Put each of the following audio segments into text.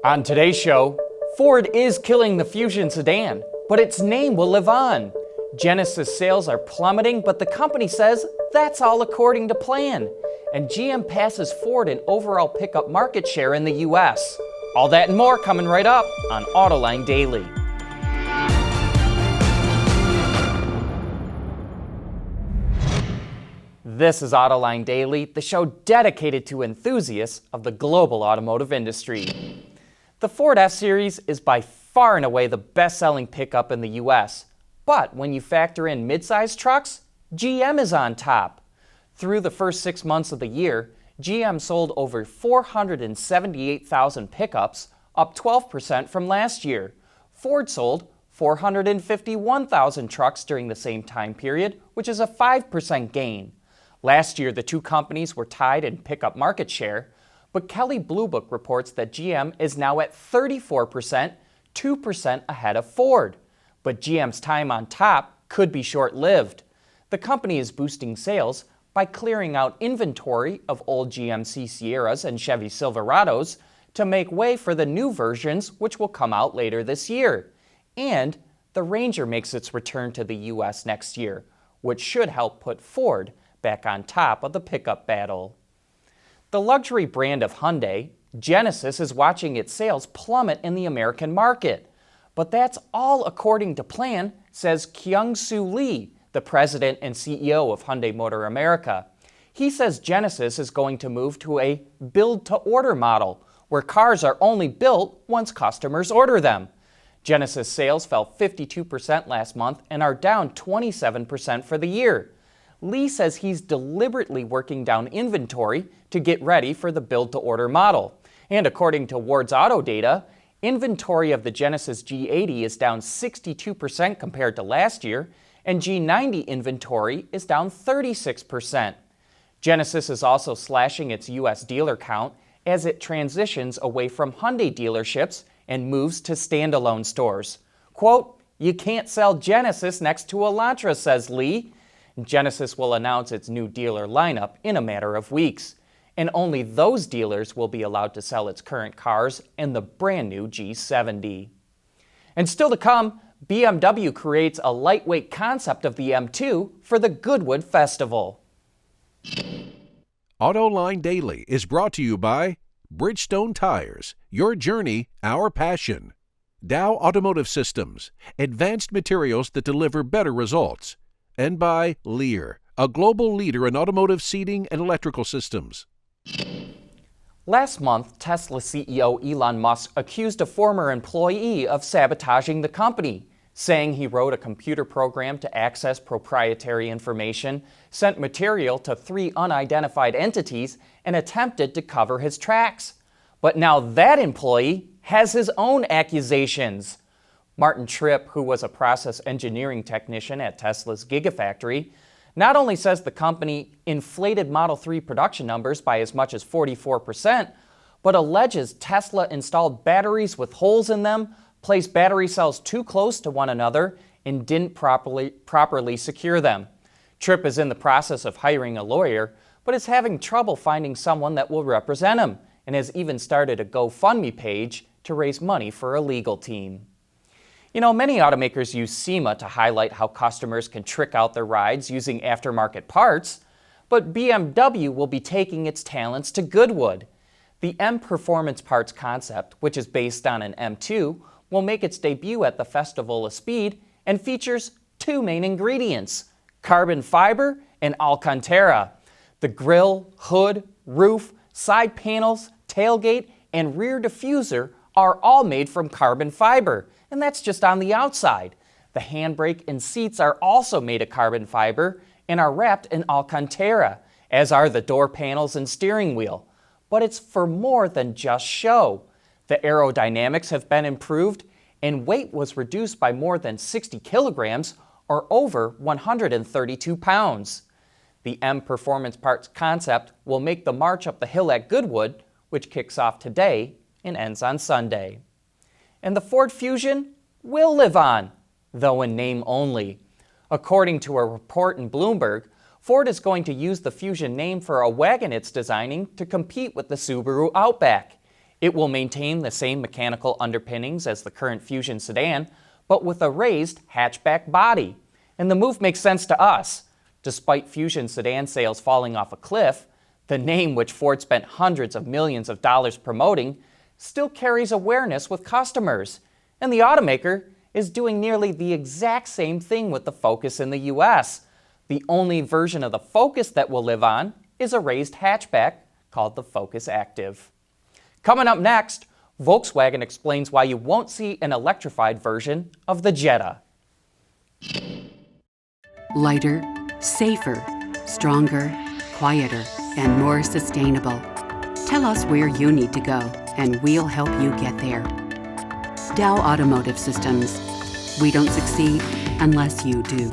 On today's show, Ford is killing the Fusion sedan, but its name will live on. Genesis sales are plummeting, but the company says that's all according to plan. And GM passes Ford in overall pickup market share in the US. All that and more coming right up on Autoline Daily. This is Autoline Daily, the show dedicated to enthusiasts of the global automotive industry. The Ford F-Series is by far and away the best-selling pickup in the US. But when you factor in mid-size trucks, GM is on top. Through the first 6 months of the year, GM sold over 478,000 pickups, up 12% from last year. Ford sold 451,000 trucks during the same time period, which is a 5% gain. Last year, the two companies were tied in pickup market share, but Kelley Blue Book reports that GM is now at 34%, 2% ahead of Ford. But GM's time on top could be short-lived. The company is boosting sales by clearing out inventory of old GMC Sierras and Chevy Silverados to make way for the new versions which will come out later this year. And the Ranger makes its return to the US next year, which should help put Ford back on top of the pickup battle. The luxury brand of Hyundai, Genesis, is watching its sales plummet in the American market. But that's all according to plan, says Kyung-Soo Lee, the president and CEO of Hyundai Motor America. He says Genesis is going to move to a build-to-order model, where cars are only built once customers order them. Genesis sales fell 52% last month and are down 27% for the year. Lee says he's deliberately working down inventory to get ready for the build-to-order model. And according to Ward's Auto data, inventory of the Genesis G80 is down 62% compared to last year, and G90 inventory is down 36%. Genesis is also slashing its U.S. dealer count as it transitions away from Hyundai dealerships and moves to standalone stores. Quote, "You can't sell Genesis next to Elantra," says Lee. Genesis will announce its new dealer lineup in a matter of weeks, and only those dealers will be allowed to sell its current cars and the brand new G70. And still to come, BMW creates a lightweight concept of the M2 for the Goodwood Festival. Autoline Daily is brought to you by Bridgestone Tires, your journey, our passion. Dow Automotive Systems, advanced materials that deliver better results. And by Lear, a global leader in automotive seating and electrical systems. Last month, Tesla CEO Elon Musk accused a former employee of sabotaging the company, saying he wrote a computer program to access proprietary information, sent material to 3 unidentified entities, and attempted to cover his tracks. But now that employee has his own accusations. Martin Tripp, who was a process engineering technician at Tesla's Gigafactory, not only says the company inflated Model 3 production numbers by as much as 44%, but alleges Tesla installed batteries with holes in them, placed battery cells too close to one another, and didn't properly secure them. Tripp is in the process of hiring a lawyer, but is having trouble finding someone that will represent him, and has even started a GoFundMe page to raise money for a legal team. You know, many automakers use SEMA to highlight how customers can trick out their rides using aftermarket parts, but BMW will be taking its talents to Goodwood. The M Performance Parts concept, which is based on an M2, will make its debut at the Festival of Speed and features 2 main ingredients, carbon fiber and Alcantara. The grille, hood, roof, side panels, tailgate, and rear diffuser are all made from carbon fiber. And that's just on the outside. The handbrake and seats are also made of carbon fiber and are wrapped in Alcantara, as are the door panels and steering wheel. But it's for more than just show. The aerodynamics have been improved, and weight was reduced by more than 60 kilograms, or over 132 pounds. The M Performance Parts concept will make the march up the hill at Goodwood, which kicks off today and ends on Sunday. And the Ford Fusion will live on, though in name only. According to a report in Bloomberg, Ford is going to use the Fusion name for a wagon it's designing to compete with the Subaru Outback. It will maintain the same mechanical underpinnings as the current Fusion sedan, but with a raised hatchback body. And the move makes sense to us. Despite Fusion sedan sales falling off a cliff, the name which Ford spent hundreds of millions of dollars promoting still carries awareness with customers. And the automaker is doing nearly the exact same thing with the Focus in the US. The only version of the Focus that will live on is a raised hatchback called the Focus Active. Coming up next, Volkswagen explains why you won't see an electrified version of the Jetta. Lighter, safer, stronger, quieter, and more sustainable. Tell us where you need to go, and we'll help you get there. Dow Automotive Systems. We don't succeed unless you do.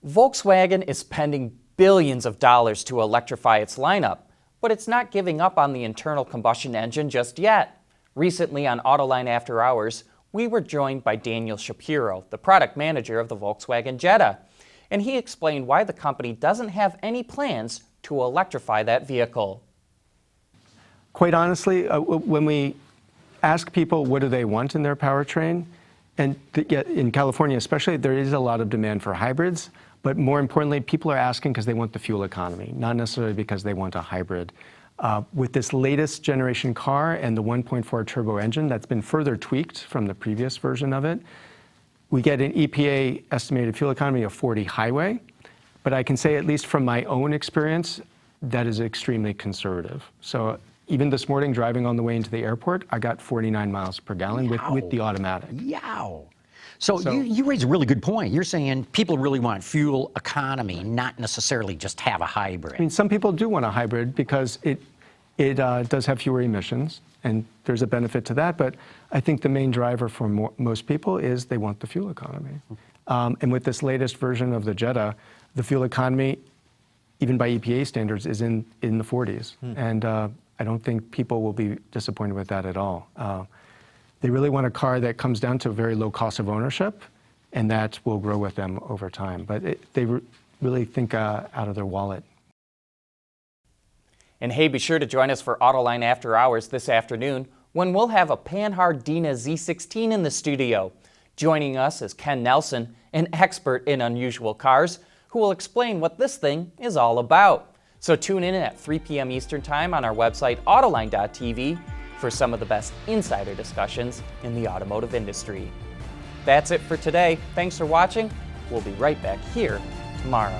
Volkswagen is spending billions of dollars to electrify its lineup, but it's not giving up on the internal combustion engine just yet. Recently on Autoline After Hours, we were joined by Daniel Shapiro, the product manager of the Volkswagen Jetta, and he explained why the company doesn't have any plans to electrify that vehicle. Quite honestly, when we ask people what do they want in their powertrain, and in California especially, there is a lot of demand for hybrids, but more importantly, people are asking because they want the fuel economy, not necessarily because they want a hybrid. With this latest generation car and the 1.4 turbo engine that's been further tweaked from the previous version of it, we get an EPA estimated fuel economy of 40 highway, but I can say, at least from my own experience, that is extremely conservative. So even this morning, driving on the way into the airport, I got 49 miles per gallon with the automatic. Yow. So you raise a really good point. You're saying people really want fuel economy, not necessarily just have a hybrid. I mean, some people do want a hybrid because it does have fewer emissions, and there's a benefit to that. But I think the main driver for most people is they want the fuel economy. And with this latest version of the Jetta, the fuel economy, even by EPA standards, is in the 40s. And I don't think people will be disappointed with that at all. They really want a car that comes down to a very low cost of ownership, and that will grow with them over time. But they really think out of their wallet. And hey, be sure to join us for Autoline After Hours this afternoon, when we'll have a Panhard Dina Z16 in the studio. Joining us is Ken Nelson, an expert in unusual cars, who will explain what this thing is all about. So tune in at 3 p.m. Eastern Time on our website, Autoline.tv, for some of the best insider discussions in the automotive industry. That's it for today. Thanks for watching. We'll be right back here tomorrow.